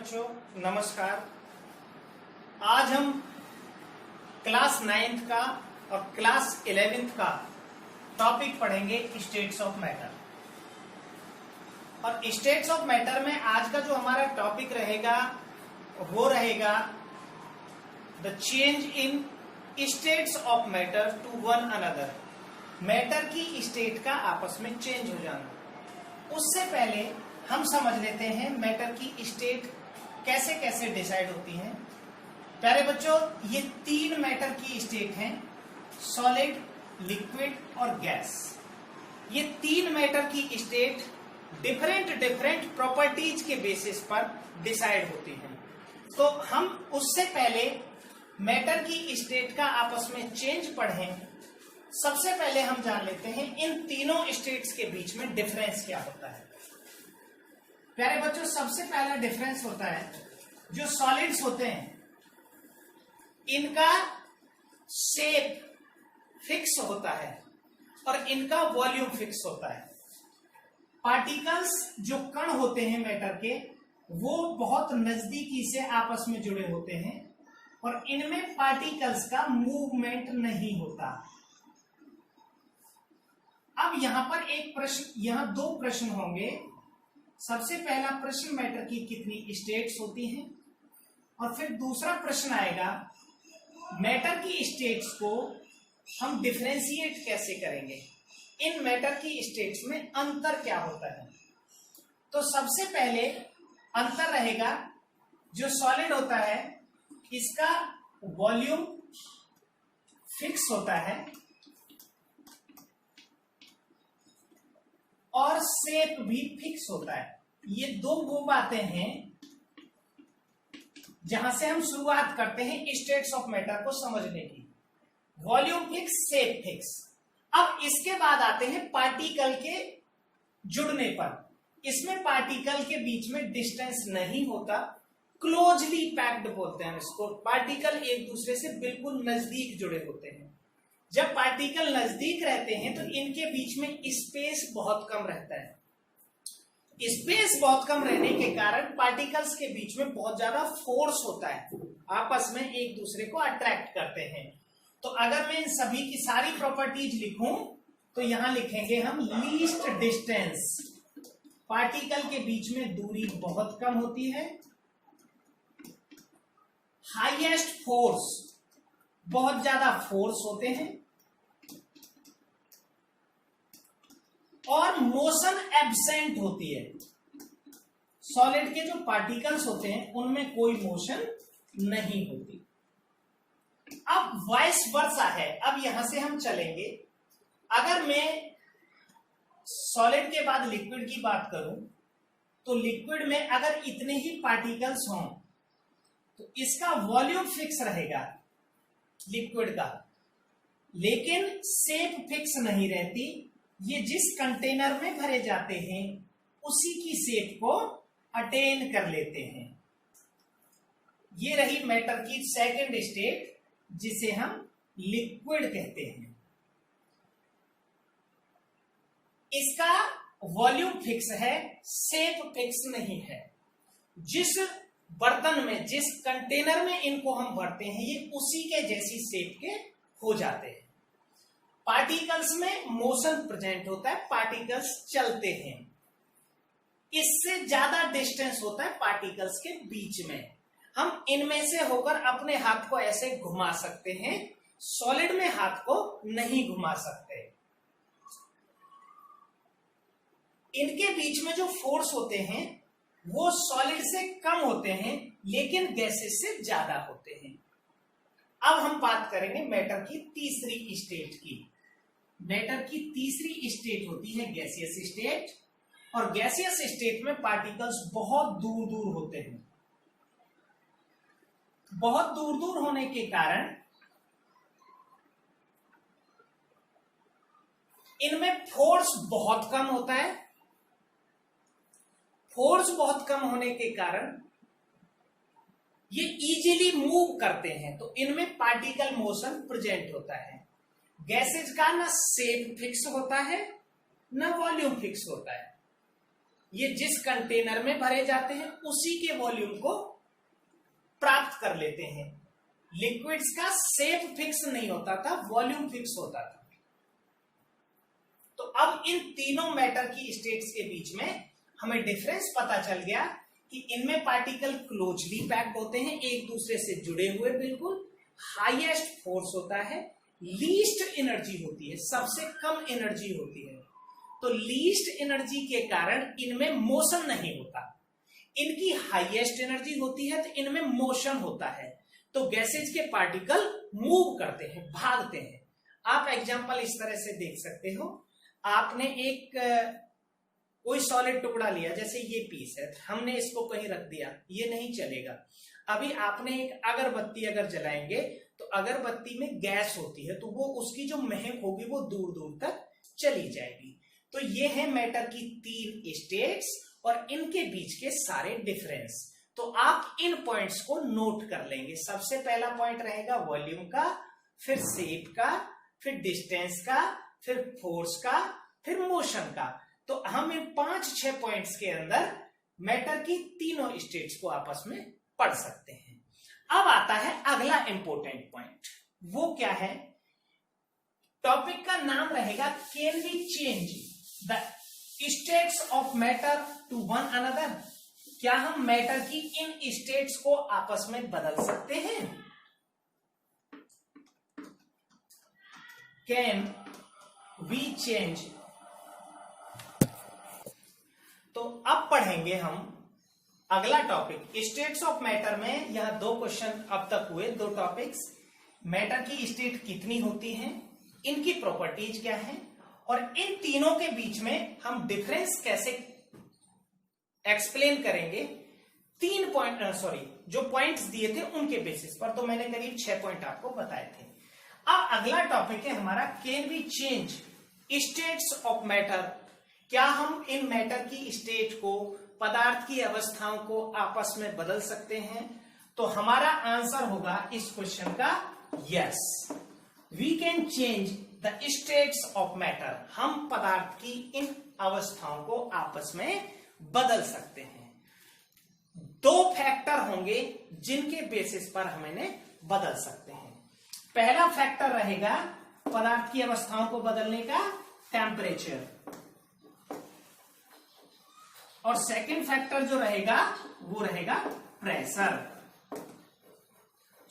बच्चों नमस्कार। आज हम क्लास 9th का और क्लास 11th का टॉपिक पढ़ेंगे स्टेट्स ऑफ मैटर। और स्टेट्स ऑफ मैटर में आज का जो हमारा टॉपिक रहेगा वो रहेगा the change in states of matter to one another. मैटर की स्टेट का आपस में चेंज हो जाना। उससे पहले हम समझ लेते हैं मैटर की स्टेट कैसे कैसे डिसाइड होती है। प्यारे बच्चों, ये तीन मैटर की स्टेट हैं, सॉलिड, लिक्विड और गैस। ये तीन मैटर की स्टेट डिफरेंट प्रॉपर्टीज के बेसिस पर डिसाइड होती हैं। तो हम उससे पहले मैटर की स्टेट का आपस में चेंज पढ़ें। सबसे पहले हम जान लेते हैं इन तीनों स्टेट्स के बीच में डिफरेंस क्या होता है। प्यारे बच्चों, सबसे पहला डिफरेंस होता है जो सॉलिड्स होते हैं इनका शेप फिक्स होता है और इनका वॉल्यूम फिक्स होता है। पार्टिकल्स जो कण होते हैं मैटर के वो बहुत नजदीकी से आपस में जुड़े होते हैं और इनमें पार्टिकल्स का मूवमेंट नहीं होता। अब यहां पर एक प्रश्न, यहां दो प्रश्न होंगे। सबसे पहला प्रश्न मैटर की कितनी स्टेट्स होती हैं, और फिर दूसरा प्रश्न आएगा मैटर की स्टेट्स को हम डिफरेंशिएट कैसे करेंगे, इन मैटर की स्टेट्स में अंतर क्या होता है। तो सबसे पहले अंतर रहेगा जो सॉलिड होता है इसका वॉल्यूम फिक्स होता है और शेप भी फिक्स होता है। ये दो वो बातें हैं जहां से हम शुरुआत करते हैं स्टेट्स ऑफ मैटर को समझने की। Volume fix, shape fix. अब इसके बाद आते हैं पार्टिकल के जुड़ने पर। इसमें पार्टिकल के बीच में डिस्टेंस नहीं होता, क्लोजली पैक्ड बोलते हैं इसको। पार्टिकल एक दूसरे से बिल्कुल नजदीक जुड़े होते हैं। जब पार्टिकल नजदीक रहते हैं तो इनके बीच में स्पेस बहुत कम रहता है। स्पेस बहुत कम रहने के कारण पार्टिकल्स के बीच में बहुत ज्यादा फोर्स होता है, आपस में एक दूसरे को अट्रैक्ट करते हैं। तो अगर मैं इन सभी की सारी प्रॉपर्टीज लिखूं तो यहां लिखेंगे हम लीस्ट डिस्टेंस। पार्टिकल के बीच में दूरी बहुत कम होती है। हाईएस्ट फोर्स, बहुत ज्यादा फोर्स होते हैं। और मोशन एब्सेंट होती है। सॉलिड के जो पार्टिकल्स होते हैं उनमें कोई मोशन नहीं होती। अब वाइस वर्सा है। अब यहां से हम चलेंगे। अगर मैं सॉलिड के बाद लिक्विड की बात करूं तो लिक्विड में अगर इतने ही पार्टिकल्स हों तो इसका वॉल्यूम फिक्स रहेगा लिक्विड का, लेकिन शेप फिक्स नहीं रहती। ये जिस कंटेनर में भरे जाते हैं उसी की शेप को अटेन कर लेते हैं। ये रही मैटर की सेकंड स्टेट जिसे हम लिक्विड कहते हैं। इसका वॉल्यूम फिक्स है, शेप फिक्स नहीं है। जिस बर्तन में, जिस कंटेनर में इनको हम भरते हैं ये उसी के जैसी शेप के हो जाते हैं। पार्टिकल्स में मोशन प्रेजेंट होता है, पार्टिकल्स चलते हैं। इससे ज्यादा डिस्टेंस होता है पार्टिकल्स के बीच में। हम इनमें से होकर अपने हाथ को ऐसे घुमा सकते हैं, सॉलिड में हाथ को नहीं घुमा सकते। इनके बीच में जो फोर्स होते हैं वो सॉलिड से कम होते हैं लेकिन गैसेस से ज्यादा होते हैं। अब हम बात करेंगे मैटर की तीसरी स्टेट की। मैटर की तीसरी स्टेट होती है गैसियस स्टेट। और गैसियस स्टेट में पार्टिकल्स बहुत दूर दूर होते हैं। बहुत दूर दूर होने के कारण इनमें फोर्स बहुत कम होता है। फोर्स बहुत कम होने के कारण ये इजीली मूव करते हैं, तो इनमें पार्टिकल मोशन प्रेजेंट होता है। गैसेज का ना शेप फिक्स होता है ना वॉल्यूम फिक्स होता है। ये जिस कंटेनर में भरे जाते हैं उसी के वॉल्यूम को प्राप्त कर लेते हैं। लिक्विड्स का शेप फिक्स नहीं होता था, वॉल्यूम फिक्स होता था। तो अब इन तीनों मैटर की स्टेट्स के बीच में हमें डिफरेंस पता चल गया कि इनमें पार्टिकल क्लोजली पैक्ड होते हैं, एक दूसरे से जुड़े हुए, बिल्कुल हाईएस्ट फोर्स होता है, लीस्ट एनर्जी होती है, सबसे कम एनर्जी होती है। तो लीस्ट एनर्जी के कारण इनमें मोशन नहीं होता, इनकी हाईएस्ट एनर्जी होती है तो इनमें मोशन होता है। तो गैसेज के पार्टिकल मूव करते हैं, भागते हैं। आप एग्जांपल इस तरह से देख सकते हो, आपने एक कोई सॉलिड टुकड़ा लिया, जैसे ये पीस है, हमने इसको कहीं रख दिया, ये नहीं चलेगा। अभी आपने एक अगरबत्ती अगर जलाएंगे तो अगरबत्ती में गैस होती है, तो वो उसकी जो महक होगी वो दूर दूर तक चली जाएगी। तो ये है मैटर की तीन स्टेट्स और इनके बीच के सारे डिफरेंस। तो आप इन पॉइंट्स को नोट कर लेंगे। सबसे पहला पॉइंट रहेगा वॉल्यूम का, फिर शेप का, फिर डिस्टेंस का, फिर फोर्स का, फिर मोशन का। तो हम इन 5-6 पॉइंट्स के अंदर मैटर की तीनों स्टेट्स को आपस में पढ़ सकते हैं। अब आता है अगला इंपॉर्टेंट पॉइंट। वो क्या है? टॉपिक का नाम रहेगा can we change the states of matter to one another. क्या हम मैटर की इन स्टेट्स को आपस में बदल सकते हैं? Can we change. तो अब पढ़ेंगे हम अगला टॉपिक स्टेट्स ऑफ मैटर में। यह 2 क्वेश्चन अब तक हुए, 2 टॉपिक्स। मैटर की स्टेट कितनी होती हैं, इनकी प्रॉपर्टीज क्या है, और इन तीनों के बीच में हम डिफरेंस कैसे एक्सप्लेन करेंगे। 3 पॉइंट जो पॉइंट्स दिए थे उनके बेसिस पर। तो मैंने करीब 6 पॉइंट आपको बताए थे। अब अगला टॉपिक है हमारा can we change states of matter. क्या हम इन मैटर की स्टेट को, पदार्थ की अवस्थाओं को आपस में बदल सकते हैं? तो हमारा आंसर होगा इस क्वेश्चन का yes, we can change the states of matter. हम पदार्थ की इन अवस्थाओं को आपस में बदल सकते हैं। 2 फैक्टर होंगे जिनके बेसिस पर हम इन्हें बदल सकते हैं। पहला फैक्टर रहेगा पदार्थ की अवस्थाओं को बदलने का, टेम्परेचर। और सेकंड फैक्टर जो रहेगा वो रहेगा pressure.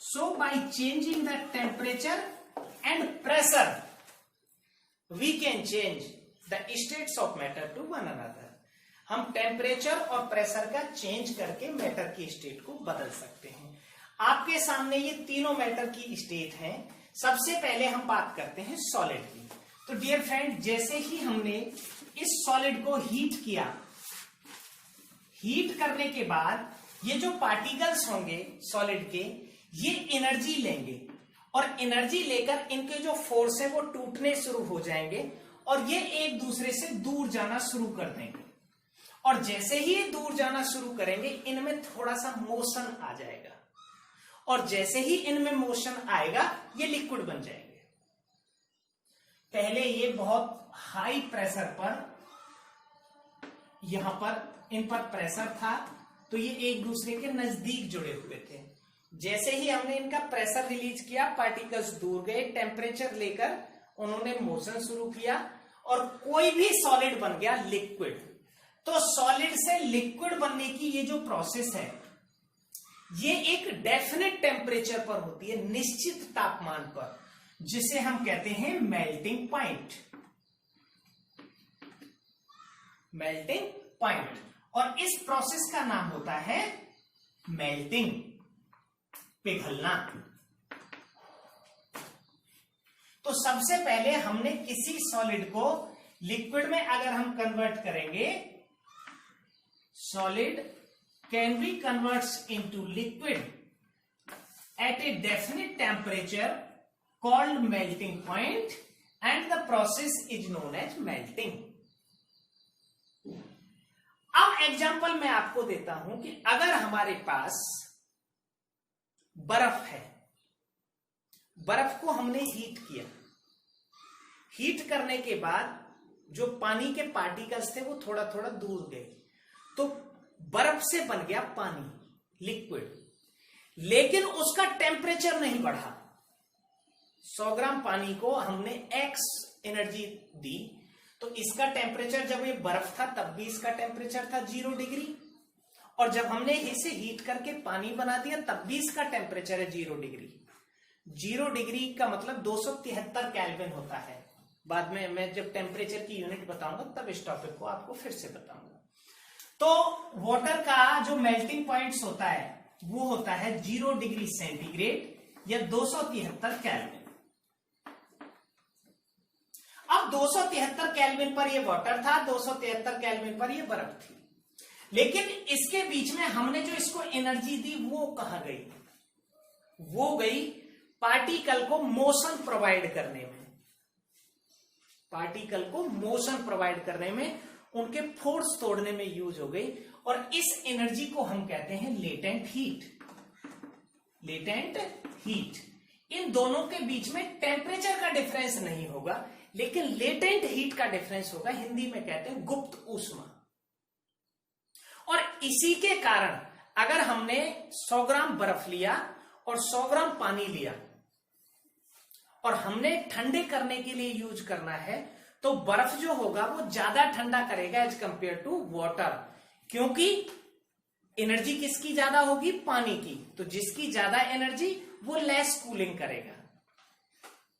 So by changing the temperature and pressure we can change the states of matter to one another. हम टेम्परेचर और प्रेशर का चेंज करके मैटर की स्टेट को बदल सकते हैं। आपके सामने ये तीनों मैटर की स्टेट हैं। सबसे पहले हम बात करते हैं सॉलिड की। तो डियर फ्रेंड, जैसे ही हमने इस सॉलिड को हीट किया, हीट करने के बाद ये जो पार्टिकल्स होंगे सॉलिड के, ये एनर्जी लेंगे और एनर्जी लेकर इनके जो फोर्स है वो टूटने शुरू हो जाएंगे और ये एक दूसरे से दूर जाना शुरू कर देंगे। और जैसे ही ये दूर जाना शुरू करेंगे, इनमें थोड़ा सा मोशन आ जाएगा और जैसे ही इनमें मोशन आएगा ये लिक्विड बन जाएंगे। पहले ये बहुत हाई प्रेशर पर, यहां पर इन पर प्रेशर था तो ये एक दूसरे के नजदीक जुड़े हुए थे। जैसे ही हमने इनका प्रेशर रिलीज किया, पार्टिकल्स दूर गए, टेम्परेचर लेकर उन्होंने मोशन शुरू किया और कोई भी सॉलिड बन गया लिक्विड। तो सॉलिड से लिक्विड बनने की ये जो प्रोसेस है, ये एक डेफिनेट टेम्परेचर पर होती है, निश्चित तापमान पर, जिसे हम कहते हैं मेल्टिंग पॉइंट। Melting point. और इस प्रोसेस का नाम होता है मेल्टिंग, पिघलना। तो सबसे पहले हमने किसी सॉलिड को लिक्विड में अगर हम कन्वर्ट करेंगे, solid can be converts into liquid at a definite temperature called melting point and the process is known as melting. अब एग्जांपल मैं आपको देता हूं कि अगर हमारे पास बर्फ है, बर्फ को हमने हीट किया, हीट करने के बाद जो पानी के पार्टिकल्स थे वो थोड़ा थोड़ा दूर गए। तो बर्फ से बन गया पानी, लिक्विड, लेकिन उसका टेम्परेचर नहीं बढ़ा। 100 ग्राम पानी को हमने x एनर्जी दी, तो इसका टेम्परेचर जब ये बर्फ था तब भी इसका टेम्परेचर था 0 डिग्री, और जब हमने इसे हीट करके पानी बना दिया तब भी इसका टेम्परेचर है 0 डिग्री। 0 डिग्री का मतलब 273 केल्विन होता है। बाद में मैं जब टेम्परेचर की यूनिट बताऊंगा तब इस टॉपिक को आपको फिर से बताऊंगा। तो वाटर का जो मेल्टिंग पॉइंट्स होता है वो होता है 0 डिग्री सेंटीग्रेड या 273 केल्विन। अब 273 केल्विन पर ये वाटर था, 273 केल्विन पर ये बर्फ थी, लेकिन इसके बीच में हमने जो इसको एनर्जी दी वो कहां गई? वो गई पार्टिकल को मोशन प्रोवाइड करने में। पार्टिकल को मोशन प्रोवाइड करने में, उनके फोर्स तोड़ने में यूज हो गई, और इस एनर्जी को हम कहते हैं लेटेंट हीट। Latent heat. इन दोनों के बीच में टेम्परेचर का डिफरेंस नहीं होगा, लेकिन लेटेंट हीट का डिफरेंस होगा। हिंदी में कहते हैं गुप्त ऊष्मा। और इसी के कारण अगर हमने 100 ग्राम बर्फ लिया और 100 ग्राम पानी लिया और हमने ठंडे करने के लिए यूज करना है, तो बर्फ जो होगा वो ज्यादा ठंडा करेगा एज कंपेयर टू वाटर, क्योंकि एनर्जी किसकी ज्यादा होगी? पानी की। तो जिसकी ज्यादा एनर्जी वो लेस कूलिंग करेगा।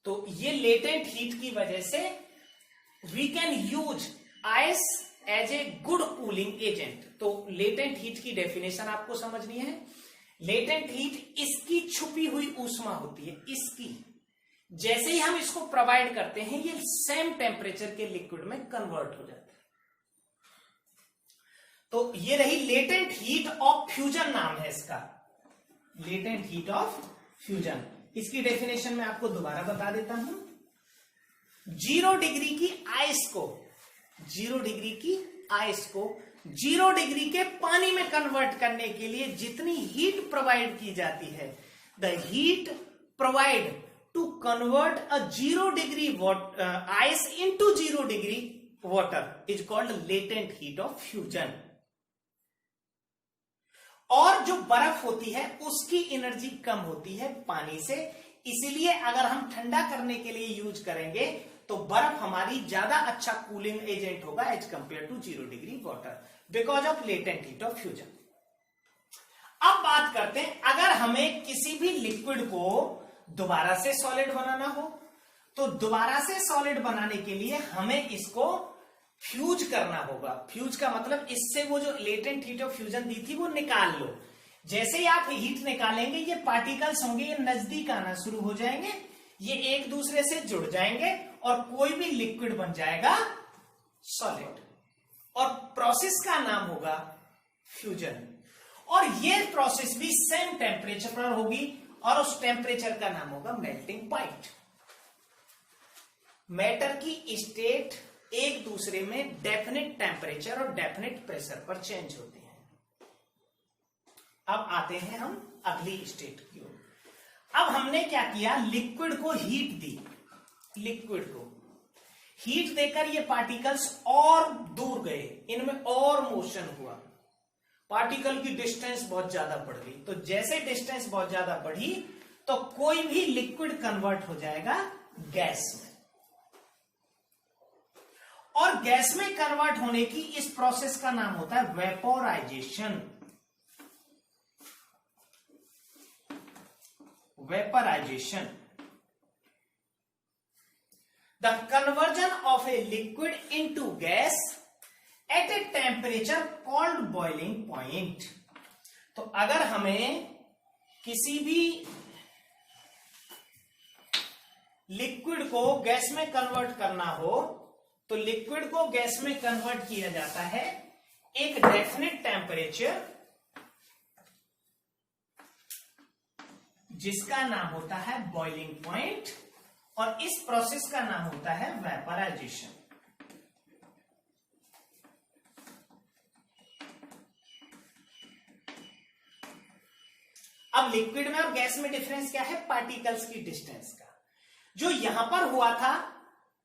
तो ये लेटेंट हीट की वजह से we can use ice as a good cooling agent. तो लेटेंट हीट की डेफिनेशन आपको समझनी है। लेटेंट हीट इसकी छुपी हुई ऊष्मा होती है, इसकी। जैसे ही हम इसको प्रोवाइड करते हैं ये सेम टेम्परेचर के लिक्विड में कन्वर्ट हो जाता है। तो ये रही लेटेंट हीट ऑफ फ्यूजन, नाम है इसका, लेटेंट हीट ऑफ फ्यूजन। इसकी डेफिनेशन मैं आपको दोबारा बता देता हूं। 0 डिग्री की आइस को 0 डिग्री की आइस को 0 डिग्री के पानी में कन्वर्ट करने के लिए जितनी हीट प्रोवाइड की जाती है, the heat provide to convert a 0 degree ice into 0 degree water is called latent heat of fusion. और जो बर्फ होती है उसकी एनर्जी कम होती है पानी से, इसीलिए अगर हम ठंडा करने के लिए यूज करेंगे तो बर्फ हमारी ज्यादा अच्छा कूलिंग एजेंट होगा as compare to 0 degree water, because of latent heat of fusion. अब बात करते हैं, अगर हमें किसी भी लिक्विड को दोबारा से सॉलिड बनाना हो, तो दोबारा से सॉलिड बनाने के लिए हमें इसको फ्यूज करना होगा। फ्यूज का मतलब इससे वो जो लेटेंट हीट ऑफ फ्यूजन दी थी वो निकाल लो। जैसे ही आप हीट निकालेंगे ये पार्टिकल्स होंगे, ये नजदीक आना शुरू हो जाएंगे, ये एक दूसरे से जुड़ जाएंगे और कोई भी लिक्विड बन जाएगा सॉलिड, और प्रोसेस का नाम होगा फ्यूजन। और ये प्रोसेस भी सेम टेम्परेचर पर होगी और उस टेम्परेचर का नाम होगा मेल्टिंग पॉइंट। मैटर की स्टेट एक दूसरे में डेफिनेट टेम्परेचर और डेफिनेट प्रेशर पर चेंज होते हैं। अब आते हैं हम अगली स्टेट की ओर। अब हमने क्या किया, लिक्विड को हीट दी। लिक्विड को हीट देकर ये पार्टिकल्स और दूर गए, इनमें और मोशन हुआ, पार्टिकल की डिस्टेंस बहुत ज्यादा बढ़ गई। तो जैसे डिस्टेंस बहुत ज्यादा बढ़ी तो कोई भी लिक्विड कन्वर्ट हो जाएगा गैस में, और गैस में कन्वर्ट होने की इस प्रोसेस का नाम होता है vaporisation. Vaporisation, the conversion of a liquid into gas at a temperature called boiling point. तो अगर हमें किसी भी लिक्विड को गैस में कन्वर्ट करना हो तो लिक्विड को गैस में कन्वर्ट किया जाता है एक डेफिनेट टेम्परेचर जिसका नाम होता है बॉइलिंग पॉइंट, और इस प्रोसेस का नाम होता है वेपोराइजेशन। अब लिक्विड में और गैस में डिफरेंस क्या है? पार्टिकल्स की डिस्टेंस का। जो यहां पर हुआ था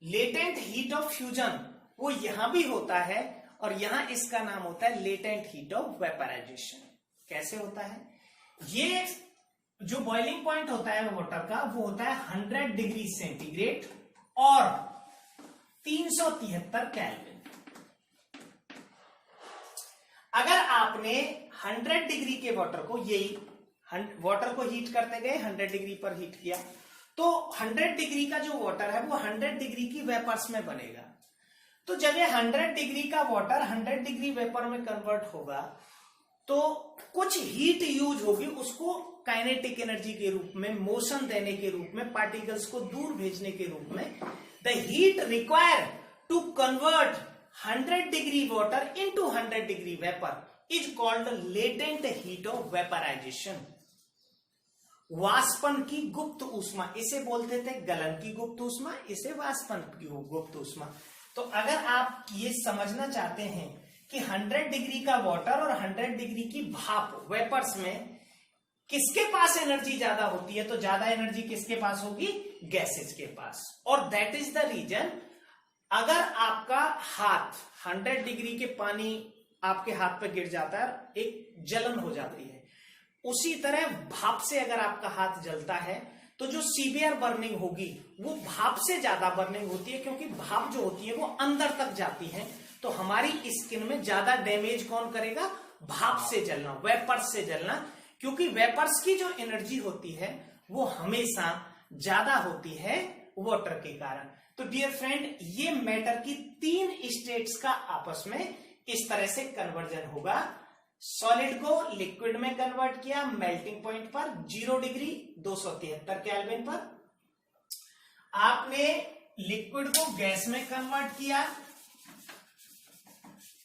लेटेंट हीट ऑफ फ्यूजन वो यहां भी होता है और यहां इसका नाम होता है लेटेंट हीट ऑफ वेपराइजेशन। कैसे होता है? ये जो बॉइलिंग पॉइंट होता है वाटर का वो होता है 100 डिग्री सेंटीग्रेड और 373 केल्विन। अगर आपने 100 डिग्री के वाटर को वाटर को हीट करते गए 100 डिग्री पर हीट किया तो 100 डिग्री का जो वाटर है वो 100 डिग्री की वेपर्स में बनेगा। तो जब ये 100 डिग्री का वाटर 100 डिग्री वेपर में कन्वर्ट होगा तो कुछ हीट यूज होगी उसको काइनेटिक एनर्जी के रूप में, मोशन देने के रूप में, पार्टिकल्स को दूर भेजने के रूप में। The heat require to convert 100 degree water into 100 degree vapour is called latent heat of vaporisation. वाष्पन की गुप्त ऊष्मा, इसे बोलते थे गलन की गुप्त ऊष्मा, इसे वाष्पन की गुप्त ऊष्मा। तो अगर आप ये समझना चाहते हैं कि 100 डिग्री का वाटर और 100 डिग्री की भाप वेपर्स में किसके पास एनर्जी ज्यादा होती है, तो ज्यादा एनर्जी किसके पास होगी? गैसेज के पास। और दैट इज द रीजन अगर आपका हाथ 100 डिग्री के पानी आपके हाथ पे गिर जाता है, एक जलन हो जाती है। उसी तरह भाप से अगर आपका हाथ जलता है तो जो सीवियर बर्निंग होगी वो भाप से ज्यादा बर्निंग होती है, क्योंकि भाप जो होती है वो अंदर तक जाती है। तो हमारी स्किन में ज्यादा डैमेज कौन करेगा? भाप से जलना, वेपर्स से जलना, क्योंकि वेपर्स की जो एनर्जी होती है वो हमेशा ज्यादा होती है वाटर के कारण। तो डियर फ्रेंड, ये मैटर की 3 स्टेट्स का आपस में इस तरह से कन्वर्जन होगा। सॉलिड को लिक्विड में कन्वर्ट किया मेल्टिंग पॉइंट पर 0 डिग्री 273 केल्विन पर। आपने लिक्विड को गैस में कन्वर्ट किया,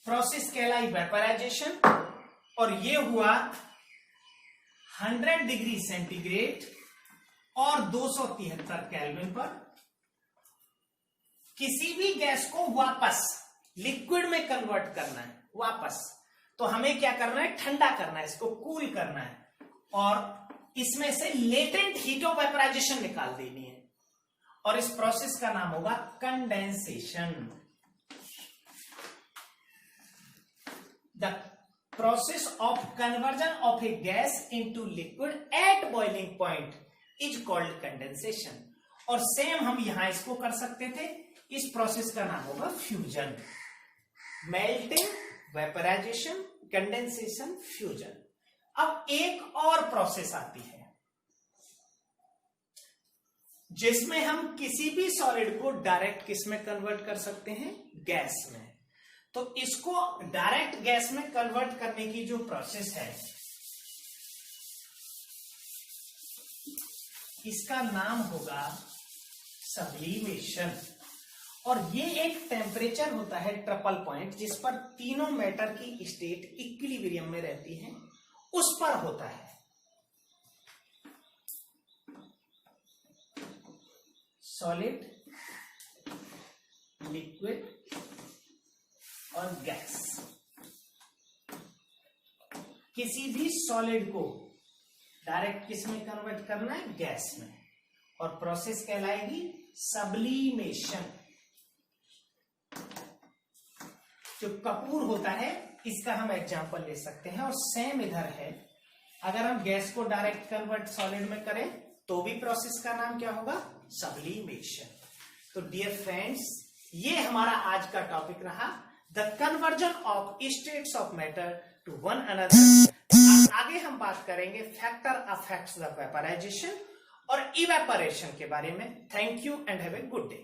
प्रोसेस कहलाई वेपराइजेशन, और ये हुआ 100 डिग्री सेंटीग्रेड और 273 केल्विन पर। किसी भी गैस को वापस लिक्विड में कन्वर्ट करना है वापस, तो हमें क्या करना है? ठंडा करना है, इसको कूल करना है, और इसमें से लेटेंट हीट ऑफ वेपराइजेशन निकाल देनी है, और इस प्रोसेस का नाम होगा condensation. The process of conversion of A gas into liquid at boiling point is called condensation. और सेम हम यहां इसको कर सकते थे, इस प्रोसेस का नाम होगा fusion. Melting, vaporisation, condensation, fusion. अब एक और प्रोसेस आती है जिसमें हम किसी भी सॉलिड को डायरेक्ट किस में कन्वर्ट कर सकते हैं? गैस में। तो इसको डायरेक्ट गैस में कन्वर्ट करने की जो प्रोसेस है इसका नाम होगा सब्लिमेशन। और ये एक टेम्परेचर होता है ट्रिपल पॉइंट जिस पर तीनों मैटर की स्टेट इक्विलिब्रियम में रहती है, उस पर होता है। सॉलिड, लिक्विड और गैस। किसी भी सॉलिड को डायरेक्ट किस में कन्वर्ट करना है? गैस में, और प्रोसेस कहलाएगी सब्लिमेशन। जो कपूर होता है इसका हम एग्जांपल ले सकते हैं, और सेम इधर है। अगर हम गैस को डायरेक्ट कन्वर्ट सॉलिड में करें तो भी प्रोसेस का नाम क्या होगा? सब्लिमेशन। तो डियर फ्रेंड्स, ये हमारा आज का टॉपिक रहा, the conversion of states of matter to one another. आगे हम बात करेंगे फैक्टर अफेक्ट्स द वेपराइजेशन और इवेपोरेशन के बारे में। Thank you and have a good day.